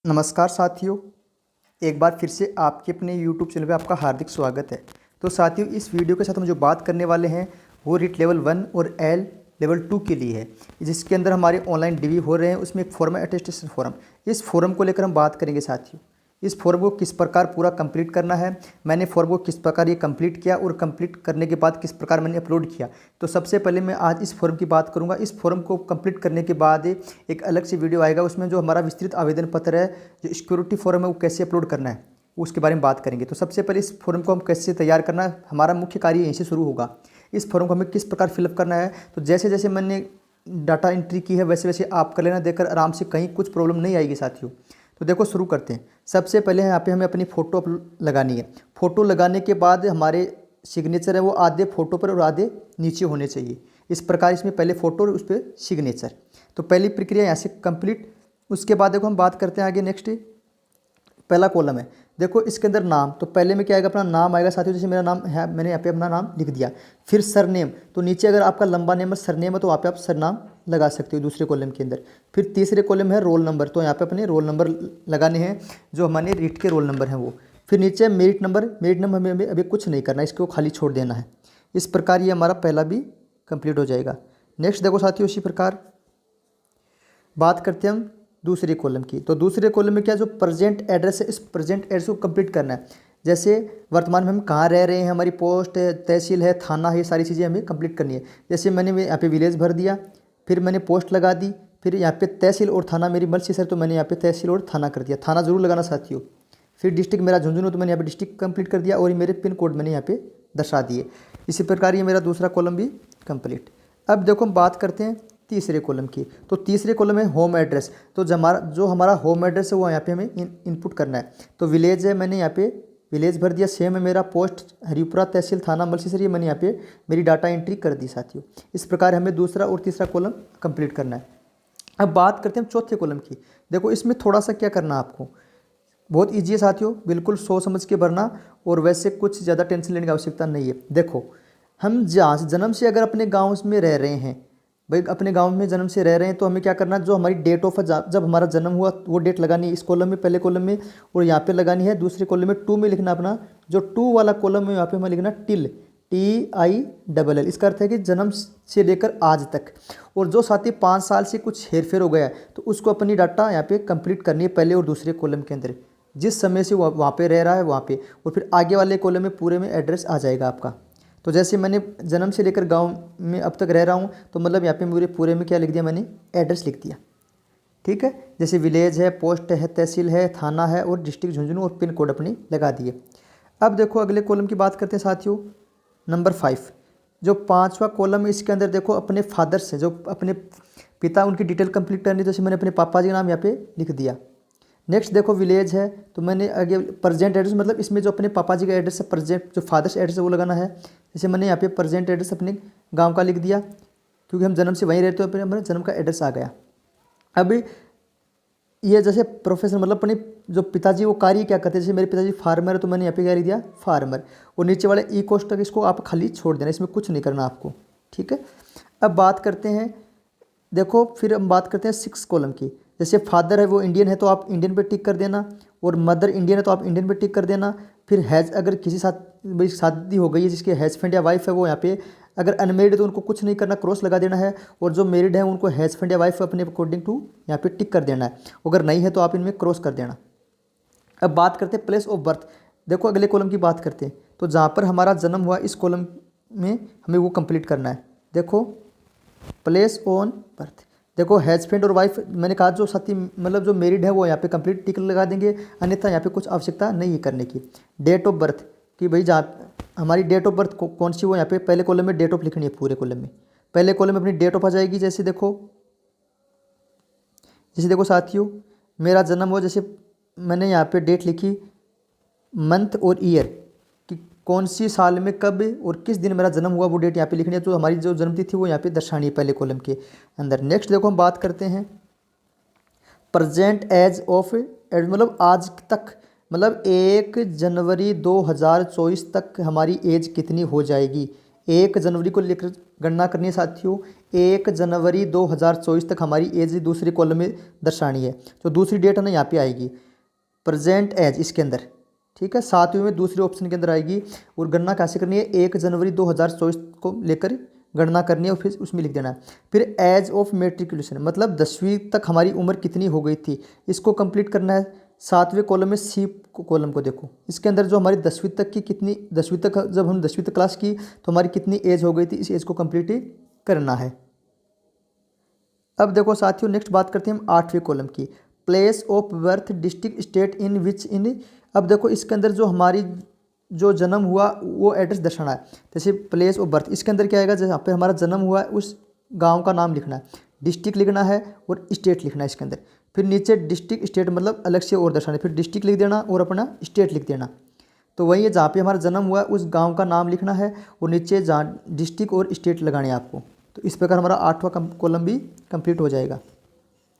नमस्कार साथियों, एक बार फिर से आपके अपने YouTube चैनल पे आपका हार्दिक स्वागत है। तो साथियों, इस वीडियो के साथ हम जो बात करने वाले हैं वो रीट लेवल 1 और एल लेवल 2 के लिए है, जिसके अंदर हमारे ऑनलाइन डिवी हो रहे हैं। उसमें एक फॉरम है, अटेस्टेशन फॉरम। इस फॉरम को लेकर हम बात करेंगे साथियों। इस फॉर्म को किस प्रकार पूरा कंप्लीट करना है, मैंने फॉर्म को किस प्रकार ये कंप्लीट किया और कंप्लीट करने के बाद किस प्रकार मैंने अपलोड किया। तो सबसे पहले मैं आज इस फॉर्म की बात करूंगा। इस फॉर्म को कंप्लीट करने के बाद एक अलग से वीडियो आएगा, उसमें जो हमारा विस्तृत आवेदन पत्र है, जो सिक्योरिटी फॉर्म है, वो कैसे अपलोड करना है उसके बारे में बात करेंगे। तो सबसे पहले इस फॉर्म को हम कैसे तैयार करना है, हमारा मुख्य कार्य यहीं से शुरू होगा। इस फॉर्म को हमें किस प्रकार फिलअप करना है, तो जैसे जैसे मैंने डाटा एंट्री की है वैसे वैसे आप कर लेना, देखकर आराम से, कहीं कुछ प्रॉब्लम नहीं आएगी साथियों। तो देखो शुरू करते हैं। सबसे पहले यहाँ पे हमें अपनी फ़ोटो लगानी है। फ़ोटो लगाने के बाद हमारे सिग्नेचर है वो आधे फ़ोटो पर और आधे नीचे होने चाहिए। इस प्रकार इसमें पहले फ़ोटो और उस पर सिग्नेचर। तो पहली प्रक्रिया यहाँ से कंप्लीट। उसके बाद देखो हम बात करते हैं आगे। नेक्स्ट पहला कॉलम है, देखो इसके अंदर नाम। तो पहले में क्या आएगा, अपना नाम आएगा साथियों। जैसे मेरा नाम है, मैंने यहाँ पे अपना नाम लिख दिया। फिर सरनेम, तो नीचे अगर आपका लंबा नेम है, सरनेम है, तो वहाँ पे आप सरनाम लगा सकते हो दूसरे कॉलम के अंदर। फिर तीसरे कॉलम है रोल नंबर, तो यहाँ पे अपने रोल नंबर लगाने हैं जो हमारे रीट के रोल नंबर हैं वो। फिर नीचे मेरिट नंबर। मेरिट नंबर हमें अभी कुछ नहीं करना, इसको खाली छोड़ देना है। इस प्रकार ये हमारा पहला भी कंप्लीट हो जाएगा। नेक्स्ट देखो साथियों, इसी प्रकार बात करते हैं हम दूसरे कॉलम की। तो दूसरे कॉलम में क्या, जो प्रेजेंट एड्रेस है, इस प्रेजेंट एड्रेस को कंप्लीट करना है। जैसे वर्तमान में हम कहाँ रह रहे हैं, हमारी पोस्ट है, तहसील है, थाना है, ये सारी चीज़ें हमें कंप्लीट करनी है। जैसे मैंने यहाँ पे विलेज भर दिया, फिर मैंने पोस्ट लगा दी, फिर यहाँ पे तहसील और थाना मेरी मर्सी तो मैंने यहाँ पे तहसील और थाना कर दिया। थाना जरूर लगाना साथियों। फिर डिस्ट्रिक्ट मेरा झुंझुनू, तो मैंने यहाँ पे डिस्ट्रिक्ट कंप्लीट कर दिया और ये मेरे पिन कोड मैंने यहाँ पे दर्शा दिए। इसी प्रकार ये मेरा दूसरा कॉलम भी कंप्लीट। अब देखो हम बात करते हैं तीसरे कॉलम की। तो तीसरे कॉलम में होम एड्रेस। तो जो हमारा होम एड्रेस है वो यहाँ पे हमें इनपुट करना है। तो विलेज है, मैंने यहाँ पे विलेज भर दिया। सेम है मेरा पोस्ट हरिपुरा, तहसील, थाना, मलसीसर, ये मैंने यहाँ पे मेरी डाटा एंट्री कर दी साथियों। इस प्रकार हमें दूसरा और तीसरा कॉलम कंप्लीट करना है। अब बात करते हैं चौथे कॉलम की। देखो इसमें थोड़ा सा क्या करना है आपको, बहुत ईजी है साथियों, बिल्कुल सोच समझ के भरना, और वैसे कुछ ज़्यादा टेंशन लेने की आवश्यकता नहीं है। देखो हम जहाँ जन्म से अगर अपने गाँव में रह रहे हैं, भाई अपने गांव में जन्म से रह रहे हैं, तो हमें क्या करना है, जो हमारी डेट ऑफ जब हमारा जन्म हुआ वो डेट लगानी है इस कॉलम में, पहले कॉलम में, और यहाँ पे लगानी है दूसरे कॉलम में। टू में लिखना अपना, जो टू वाला कॉलम है यहाँ पे हमें लिखना टिल, TILL। इसका अर्थ है कि जन्म से लेकर आज तक। और जो साथी 5 साल से कुछ हेरफेर हो गया है, तो उसको अपनी डाटा यहाँ पे कंप्लीट करनी है पहले और दूसरे कॉलम के अंदर, जिस समय से वहाँ पे रह रहा है वहाँ पे। और फिर आगे वाले कॉलम में पूरे में एड्रेस आ जाएगा आपका। तो जैसे मैंने जन्म से लेकर गांव में अब तक रह रहा हूं, तो मतलब यहाँ पे मेरे पूरे में क्या लिख दिया, मैंने एड्रेस लिख दिया। ठीक है, जैसे विलेज है, पोस्ट है, तहसील है, थाना है और डिस्ट्रिक्ट झुंझुनू, और पिन कोड अपनी लगा दिए। अब देखो अगले कॉलम की बात करते हैं साथियों, नंबर 5। जो 5वां कॉलम है, इसके अंदर देखो अपने फादर से, जो अपने पिता, उनकी डिटेल कंप्लीट करनी। जैसे मैंने अपने पापा जी का नाम यहाँ पे लिख दिया। नेक्स्ट देखो विलेज है, तो मैंने आगे प्रेजेंट एड्रेस, मतलब इसमें जो अपने पापा जी का एड्रेस है, प्रेजेंट जो फादर्स एड्रेस है वो लगाना है। जैसे मैंने यहाँ पे प्रेजेंट एड्रेस अपने गांव का लिख दिया, क्योंकि हम जन्म से वहीं रहते हैं, हमारे जन्म का एड्रेस आ गया। अभी ये जैसे प्रोफेशन, मतलब अपने जो पिताजी वो कार्य क्या करते हैं, जैसे मेरे पिताजी फार्मर है, तो मैंने यहाँ पे क्या लिख दिया, फार्मर। और नीचे वाले ई कोस्ट तक इसको आप खाली छोड़ देना, इसमें कुछ नहीं करना आपको। ठीक है, अब बात करते हैं, देखो फिर हम बात करते हैं 6 कॉलम की। जैसे फादर है वो इंडियन है, तो आप इंडियन पे टिक कर देना, और मदर इंडियन है तो आप इंडियन पे टिक कर देना। फिर हैज़, अगर किसी साथ भाई शादी हो गई है, जिसके हैज़फ्रेंड या वाइफ है, वो यहाँ पे अगर अनमेरिड है तो उनको कुछ नहीं करना, क्रॉस लगा देना है। और जो मैरिड है उनको हैज़फ्रेंड या वाइफ अपने अकॉर्डिंग टू यहाँ पे टिक कर देना है। अगर नहीं है तो आप इनमें क्रॉस कर देना। अब बात करते हैं प्लेस ऑफ बर्थ। देखो अगले कॉलम की बात करते हैं, तो जहाँ पर हमारा जन्म हुआ इस कॉलम में हमें वो कंप्लीट करना है। देखो प्लेस ऑन बर्थ, देखो हैज़फ्रेंड और वाइफ, मैंने कहा जो साथी मतलब जो मैरिड है वो यहाँ पे कंप्लीट टिक लगा देंगे, अन्यथा यहाँ पे कुछ आवश्यकता नहीं है करने की। डेट ऑफ बर्थ, कि भाई जहाँ हमारी डेट ऑफ बर्थ कौन सी, वो यहाँ पे पहले कॉलम में डेट ऑफ लिखनी है, पूरे कॉलम में पहले कॉलम में अपनी डेट ऑफ आ जाएगी। जैसे देखो साथियों, मेरा जन्म हुआ, जैसे मैंने यहाँ पे डेट लिखी, मंथ और ईयर, कि कौन सी साल में कब और किस दिन मेरा जन्म हुआ, वो डेट यहाँ पे लिखनी है। तो हमारी जो जन्मतिथि थी वो यहाँ पे दर्शानी है पहले कॉलम के अंदर। नेक्स्ट देखो हम बात करते हैं प्रेजेंट एज ऑफ, मतलब आज तक, मतलब 1 जनवरी 2024 तक हमारी एज कितनी हो जाएगी, 1 जनवरी को लेकर गणना करनी है साथियों। 1 जनवरी 2024 तक हमारी एज दूसरे कॉलम में दर्शानी है। जो दूसरी डेट है ना यहाँ पे आएगी प्रेजेंट एज इसके अंदर, ठीक है, 7वें में दूसरे ऑप्शन के अंदर आएगी। और गणना कैसे करनी है, 1 जनवरी 2024 को लेकर गणना करनी है और फिर उसमें लिख देना है। फिर एज ऑफ मेट्रिकुलेशन मतलब 10वीं तक हमारी उम्र कितनी हो गई थी, इसको कंप्लीट करना है। 7वें कॉलम में सी कॉलम को देखो, इसके अंदर जो हमारी 10वीं तक की कितनी, 10वीं तक जब हम 10वीं तक क्लास की तो हमारी कितनी एज हो गई थी, इस एज को कंप्लीट करना है। अब देखो साथियों नेक्स्ट बात करते हैं हम 8वें कॉलम की, place of birth district state in which in. अब देखो इसके अंदर जो हमारी जो जन्म हुआ वो एड्रेस दर्शाना है। जैसे प्लेस ऑफ बर्थ इसके अंदर क्या आएगा, जहाँ पे हमारा जन्म हुआ है उस गांव का नाम लिखना है, डिस्ट्रिक्ट लिखना है और स्टेट लिखना है इसके अंदर। फिर नीचे डिस्ट्रिक्ट स्टेट मतलब अलग से और दर्शाना है, फिर डिस्ट्रिक्ट लिख देना और अपना स्टेट लिख देना। तो वही है जहाँ पे हमारा जन्म हुआ है उस गाँव का नाम लिखना है और नीचे जहाँ डिस्ट्रिक्ट और स्टेट लगाने हैं आपको। तो इस प्रकार हमारा 8वां कॉलम भी कंप्लीट हो जाएगा।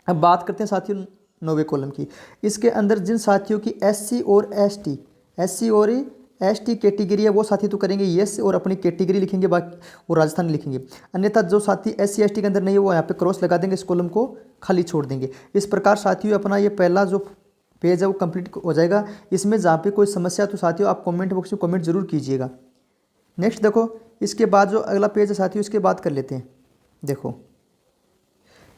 अब बात करते हैं साथियों 9वें कॉलम की। इसके अंदर जिन साथियों की SC और ST कैटेगरी है वो साथी तो करेंगे यस और अपनी कैटेगरी लिखेंगे बाकी और राजस्थान लिखेंगे। अन्यथा जो साथी SC ST के अंदर नहीं है वो यहाँ पे क्रॉस लगा देंगे, इस कॉलम को खाली छोड़ देंगे। इस प्रकार साथियों अपना ये पहला जो पेज है वो कंप्लीट हो जाएगा। इसमें जहाँ पे कोई समस्या तो साथियों आप कमेंट बॉक्स में कमेंट जरूर कीजिएगा। नेक्स्ट देखो इसके बाद जो अगला पेज है साथियों इसके बात कर लेते हैं। देखो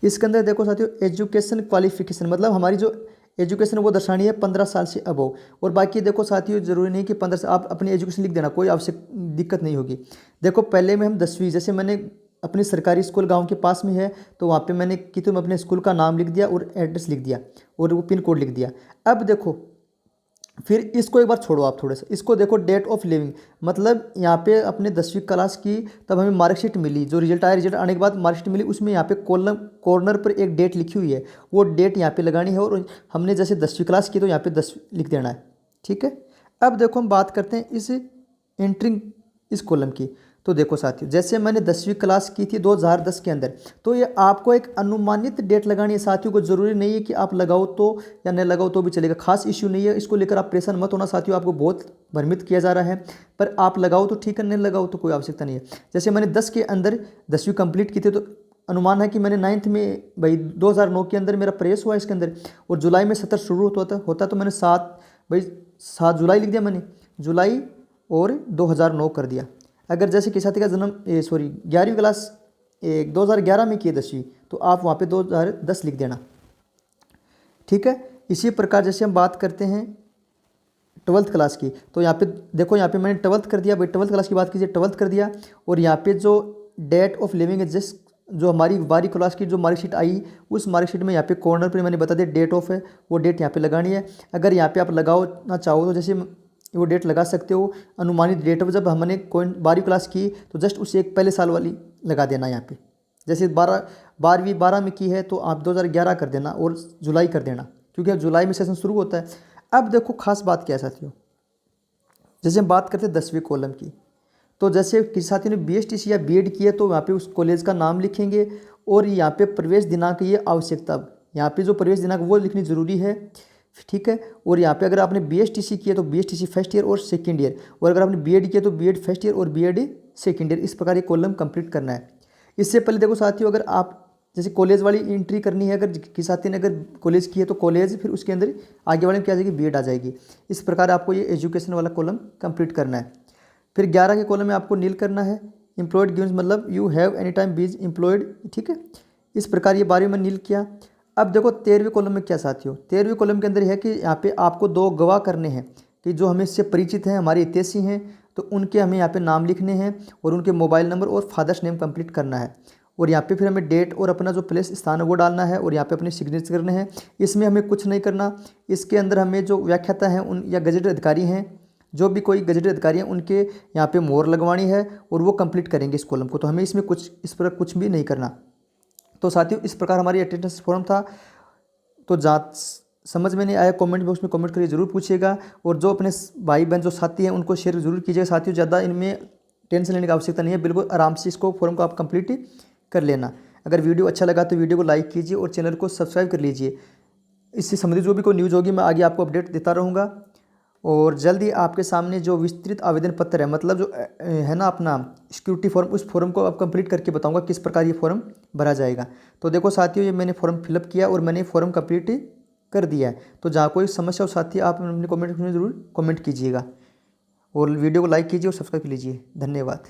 इसके अंदर देखो साथियों एजुकेशन क्वालिफिकेशन मतलब हमारी जो एजुकेशन वो दर्शानी है 15 साल से अबव। और बाकी देखो साथियों जरूरी नहीं कि 15 से आप अपनी एजुकेशन लिख देना, कोई आवश्यक दिक्कत नहीं होगी। देखो पहले में हम 10वीं, जैसे मैंने अपनी सरकारी स्कूल गांव के पास में है तो वहाँ पे मैंने कि तुम अपने स्कूल का नाम लिख दिया और एड्रेस लिख दिया और वो पिन कोड लिख दिया। अब देखो फिर इसको एक बार छोड़ो आप थोड़ा सा, इसको देखो डेट ऑफ लिविंग मतलब यहाँ पे अपने 10वीं क्लास की तब हमें मार्कशीट मिली, जो रिजल्ट आया, रिजल्ट आने के बाद मार्कशीट मिली, उसमें यहाँ पे कॉर्नर पर एक डेट लिखी हुई है, वो डेट यहाँ पे लगानी है और हमने जैसे 10वीं क्लास की तो यहाँ पे 10 लिख देना है, ठीक है। अब देखो हम बात करते हैं इस एंट्रिंग इस कॉलम की। तो देखो साथियों जैसे मैंने 10वीं क्लास की थी 2010 के अंदर, तो ये आपको एक अनुमानित डेट लगानी है साथियों को, जरूरी नहीं है कि आप लगाओ तो या नहीं लगाओ तो भी चलेगा, खास इश्यू नहीं है, इसको लेकर आप परेशान मत होना साथियों। आपको बहुत भ्रमित किया जा रहा है, पर आप लगाओ तो ठीक है, नहीं लगाओ तो कोई आवश्यकता नहीं है। जैसे मैंने 10 के अंदर 10वीं कंप्लीट की थी तो अनुमान है कि मैंने 9th में भाई 2009 के अंदर मेरा प्रवेश हुआ इसके अंदर और जुलाई में सत्र शुरू होता तो मैंने 7 जुलाई लिख दिया मैंने, जुलाई और 2009 कर दिया। अगर जैसे किसी साथी का जन्म 11वीं क्लास 2011 में की 10वीं तो आप वहाँ पे 2010 लिख देना, ठीक है। इसी प्रकार जैसे हम बात करते हैं 12th क्लास की, तो यहाँ पे देखो यहाँ पे मैंने 12th कर दिया भाई, 12th क्लास की बात कीजिए 12th कर दिया और यहाँ पे जो डेट ऑफ लिविंग है जिस जो हमारी 12वीं क्लास की जो मार्कशीट आई उस मार्कशीट में यहाँ पे कॉर्नर पे मैंने बता दिया डेट ऑफ है, वो डेट यहाँ पे लगानी है। अगर यहाँ पे आप लगाओ ना चाहो तो जैसे वो डेट लगा सकते हो, अनुमानित डेट ऑफ जब हमने कोई 12वीं क्लास की तो जस्ट उसे एक पहले साल वाली लगा देना यहाँ पे। जैसे 12 में की है तो आप 2011 कर देना और जुलाई कर देना, क्योंकि अब जुलाई में सेशन शुरू होता है। अब देखो खास बात क्या है साथियों, जैसे हम बात करते हैं 10वीं कॉलम की, तो जैसे किसी साथी ने BSTC या B.Ed किया तो यहाँ पे उस कॉलेज का नाम लिखेंगे और यहाँ पे प्रवेश दिनांक ये आवश्यकता, यहाँ पे जो प्रवेश दिनांक वो लिखनी ज़रूरी है, ठीक है। और यहाँ पे अगर आपने BSTC किया तो BSTC फर्स्ट ईयर और सेकंड ईयर, और अगर आपने B.Ed किया तो B.Ed फर्स्ट ईयर और B.Ed सेकंड ईयर, इस प्रकार ये कॉलम कंप्लीट करना है। इससे पहले देखो साथियों अगर आप जैसे कॉलेज वाली एंट्री करनी है, अगर किसी साथी ने अगर कॉलेज की है तो कॉलेज, फिर उसके अंदर आगे वाले में क्या आ जाएगी B.Ed आ जाएगी। इस प्रकार आपको ये एजुकेशन वाला कॉलम कंप्लीट करना है। फिर 11 के कॉलम में आपको नील करना है, एम्प्लॉयड गिव्स मतलब यू हैव एनी टाइम बीज एम्प्लॉयड, ठीक है। इस प्रकार ये 12वें में नील किया। अब देखो 13वें कॉलम में क्या साथियों, 13वें कॉलम के अंदर है कि यहाँ पे आपको 2 गवाह करने हैं कि जो हमें इससे परिचित हैं, हमारे हितैषी हैं, तो उनके हमें यहाँ पे नाम लिखने हैं और उनके मोबाइल नंबर और फादर्स नेम कंप्लीट करना है। और यहाँ पे फिर हमें डेट और अपना जो प्लेस स्थान है वो डालना है और यहाँ पे अपने सिग्नेचर करने हैं। इसमें हमें कुछ नहीं करना, इसके अंदर हमें जो व्याख्याता हैं उन या गजेटेड अधिकारी हैं, जो भी कोई गजेटेड अधिकारी हैं उनके यहाँ पे मोहर लगवानी है और वो कंप्लीट करेंगे इस कॉलम को। तो हमें इसमें इस पर कुछ भी नहीं करना। तो साथियों इस प्रकार हमारी अटेंडेंस फॉर्म था। तो समझ में नहीं आया कमेंट बॉक्स में कमेंट करिए, ज़रूर पूछिएगा। और जो अपने भाई बहन जो साथी हैं उनको शेयर जरूर कीजिएगा साथियों। ज़्यादा इनमें टेंशन लेने की आवश्यकता नहीं है, बिल्कुल आराम से इसको फॉर्म को आप कंप्लीट कर लेना। अगर वीडियो अच्छा लगा तो वीडियो को लाइक कीजिए और चैनल को सब्सक्राइब कर लीजिए। इससे संबंधित जो भी कोई न्यूज़ होगी मैं आगे आपको अपडेट देता रहूँगा। और जल्दी आपके सामने जो विस्तृत आवेदन पत्र है, मतलब जो है ना अपना सिक्योरिटी फॉर्म, उस फॉर्म को अब कंप्लीट करके बताऊंगा किस प्रकार ये फॉर्म भरा जाएगा। तो देखो साथियों, ये मैंने फॉर्म फिलअप किया और मैंने फॉर्म कंप्लीट कर दिया है। तो जहाँ कोई समस्या हो साथी, आप अपने कमेंट में ज़रूर कमेंट कीजिएगा और वीडियो को लाइक कीजिए और सब्सक्राइब कीजिए। धन्यवाद।